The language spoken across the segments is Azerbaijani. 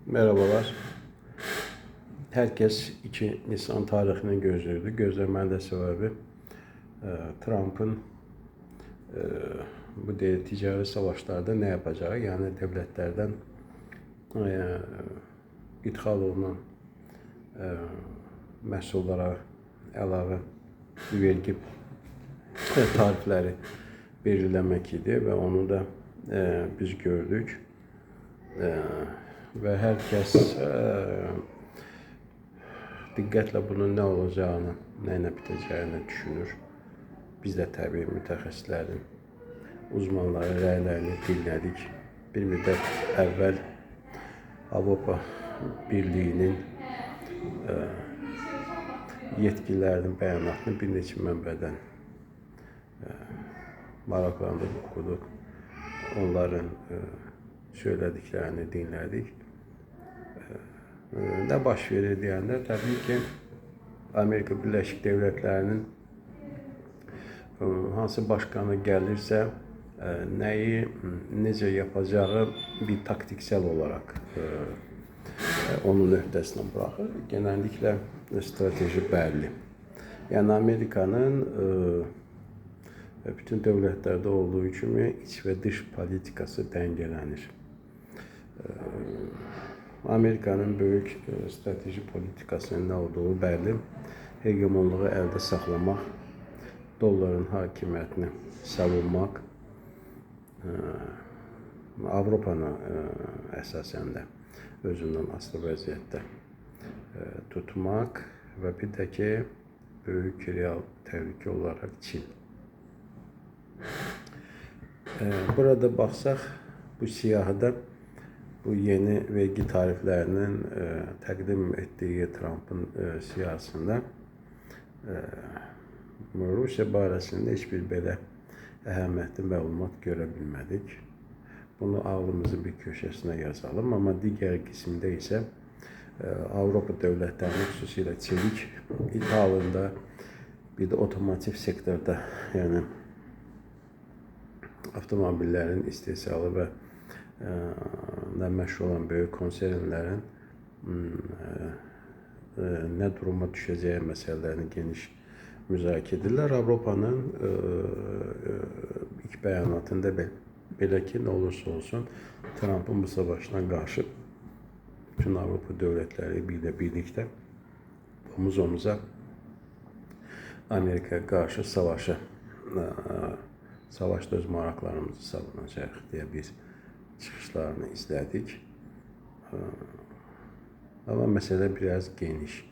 Merhabalar. Herkes 2 Nisan tarihini gözlüyordu. Gözlemenin de sebebi Trump'ın bu ticari savaşlarda ne yapacağı, yani devletlerden ithal olunan məhsullara əlavə vergi tarifləri belirləmək idi və onu da biz gördük. Ve herkes dikkatle bunun ne olacağını, neyle biteceğini düşünür. Biz de tabii mütexəssislərin, uzmanların rəylərini dinlədik. Bir müddət əvvəl Avropa Birliği'nin yetkililərinin bəyanatını bir neçə mənbədən maraqlanıb okuduk. Onların söylediklerini dinledik. Ne baş verir deyəndə, tabii ki, Amerika Birləşik Devletlərinin hansı başkanı gəlirsə, nəyi, necə yapacağı bir taktiksel olarak onun öhdəsinə bırakır. Genellikle strateji belli. Yani Amerika'nın bütün devletlerde olduğu gibi iç ve dış politikası dengelenir. Amerika'nın böyük strateji politikasının ne olduğu belli. Hegemonluğu elde saxlamaq, dolların hakimiyyətini savunmaq, Avropanı əsasən də özündən asılı vəziyyətdə tutmaq və bir də ki, böyük real təhlükə olarak Çin. Burada baxsaq, bu siyahıda bu yeni vergi tariflərinin təqdim etdiyi Trump'ın siyasında Rusya barəsində heç bir belə əhəmiyyətli məlumat görə bilmədik. Bunu ağlımızın bir köşəsinə yazalım. Amma digər qismdə isə Avropa dövlətlərinin, xüsusilə çelik ithalında, bir də otomotiv sektorda, yəni avtomobillerin istehsalı və məşğul olan böyük konsernlərin nə duruma düşəcəyi məsələlərini geniş müzakirə edirlər. Avropanın ilk bəyanatında belə ki, nə olursa olsun Trump'ın bu savaşına qarşı bütün Avropa dövlətləri birlikdə omuz omuza Amerika'ya qarşı savaşda öz maraqlarımızı savunacaq deyə biz çıxışlarını izlədik. Ama mesele biraz geniş.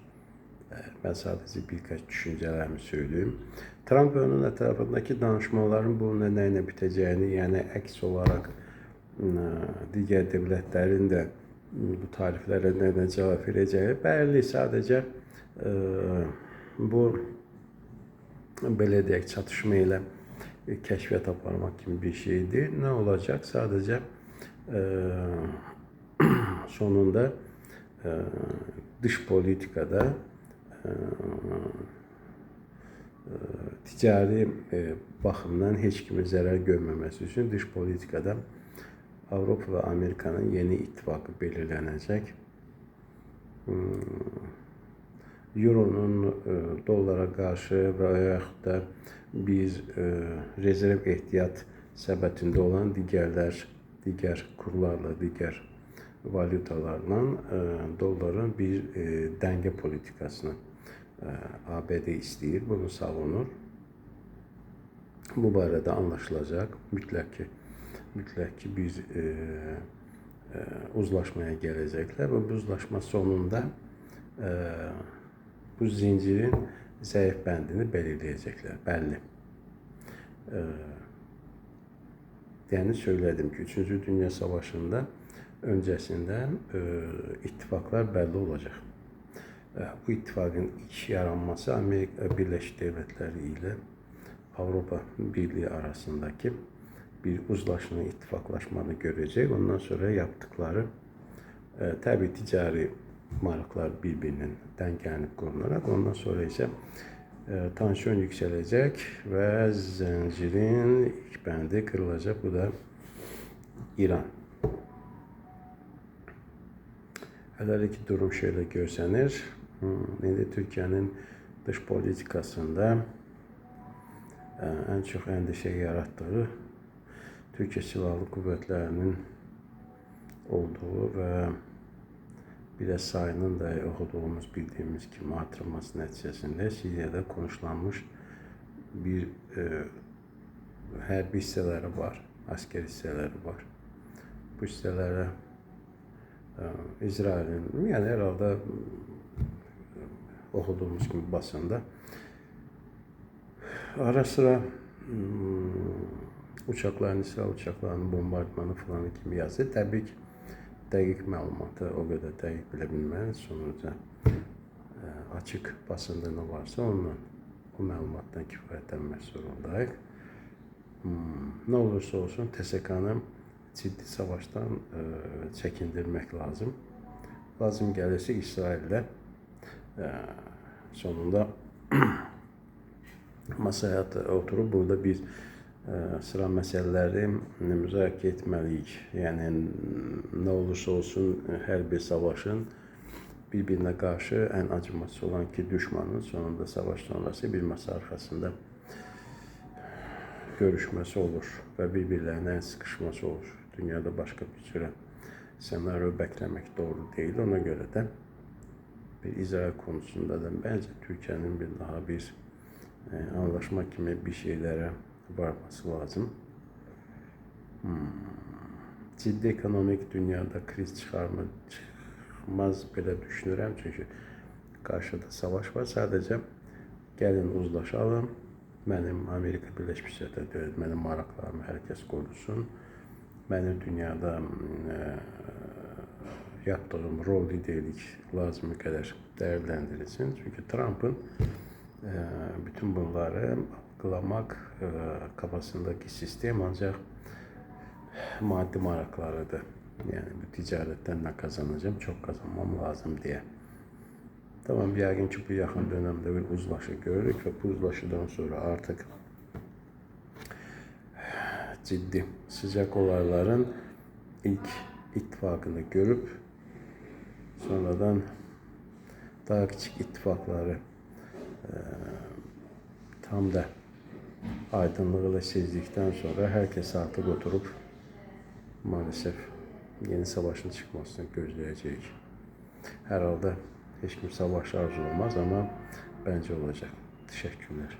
Ben sadece birkaç düşüncelerimi söyleyeyim. Trump ve onun etrafındaki danışmaların bunun neyle biteceğini, yani əks olarak diğer devletlerin de bu tariflere neyle cevap vereceği belli. Sadece bu belə deyək, çatışma ilə kəşfiyyat aparmaq kimi bir şeydir. Ne olacak? Sadece sonunda dış politikada ticari baxımdan heç kimi zərər görməməsi üçün dış politikada Avropa ve Amerika'nın yeni ittifakı belirlənəcək. Euro'nun dolara qarşı və yaxud da biz rezerv ehtiyat səbətində olan digər kurlarla, digər valutalarla doların bir dəngə politikasını ABD istəyir, bunu savunur. Bu barədə anlaşılacaq. Mütləq ki biz uzlaşmaya gələcəklər və bu uzlaşma sonunda bu zincirin zəif bəndini belirləyəcəklər. Bəlli. Yani söyledim ki 3. Dünya Savaşı'nda öncesinden ittifaklar belli olacak. Bu ittifakın ilk yaranması Amerika Birleşik Devletleri ile Avrupa Birliği arasındaki bir uzlaşma, ittifaklaşmanı görecek. Ondan sonra yaptıkları tabii ticari marklar birbirinin dengelenip korunarak, ondan sonra ise tansiyon yükselecek ve zincirin ilk bendi kırılacak. Bu da İran. Hələlik durum şöyle görsənir. İndi Türkiyənin dış politikasında en çok endişe yarattığı Türkiye Silahlı Kuvvetleri'nin olduğu ve bir de sayının da okuduğumuz, bildiğimiz gibi artırılması neticesinde Suriye'de konuşlanmış bir hərbi hisseleri var, asker hisseleri var. Bu hisselere İsrail'in, yani herhalde okuduğumuz gibi basında ara sıra uçakların, İsrail uçaklarının bombardımanı falan kimi yazır. Tabii ki dəqiq məlumatı o qədər dəqiq bilə bilməyiz. Sonuca açıq basında nə varsa ondan, o məlumatdan kifayətlənmək zorundayıq. Ne olursa olsun TSK-nı ciddi savaştan çəkindirmək lazım. Lazım gəlirsə İsrail'lə sonunda masaya oturup burada bir sıra məsələləri müzakirə etməliyik. Yəni nə olursa olsun hər bir savaşın birbirine karşı en acımasız olan ki düşmanın sonunda savaş sonrası bir masa arkasında görüşmesi olur ve birbirlerine sıkışması olur. Dünyada başka bir süre senaryo beklemek doğru değil. Ona göre de bir İsrail konusunda da bence Türkiye'nin bir daha bir anlaşma gibi bir şeylere varması lazım. Ciddi ekonomik dünyada kriz çıkmaz belə düşünürəm. Çünkü karşıda savaş var. Sadece gelin uzlaşalım. Benim Amerika Birleşmiş Devletleri, benim maraqlarımı herkes korusun. Benim dünyada yaptığım rol liderlik lazımı kadar değerlendirilsin. Çünkü Trump'ın bütün bunları algılamak kafasındaki sistem ancak maddi maraklarıdır. Yani bu ticaretten ne kazanacağım, çok kazanmam lazım diye. Tamam, yəqin ki bu yaxın dönemde bir uzlaşı görürük ve bu uzlaşıdan sonra artık ciddi sıcak olayların ilk ittifakını görüp sonradan daha küçük ittifakları tam da aydınlığıyla sezdikten sonra herkes artık oturup maalesef yeni savaşın çıkmasını gözleyecek. Herhalde hiç kimse savaş arzu olmaz ama bence olacak. Teşekkürler.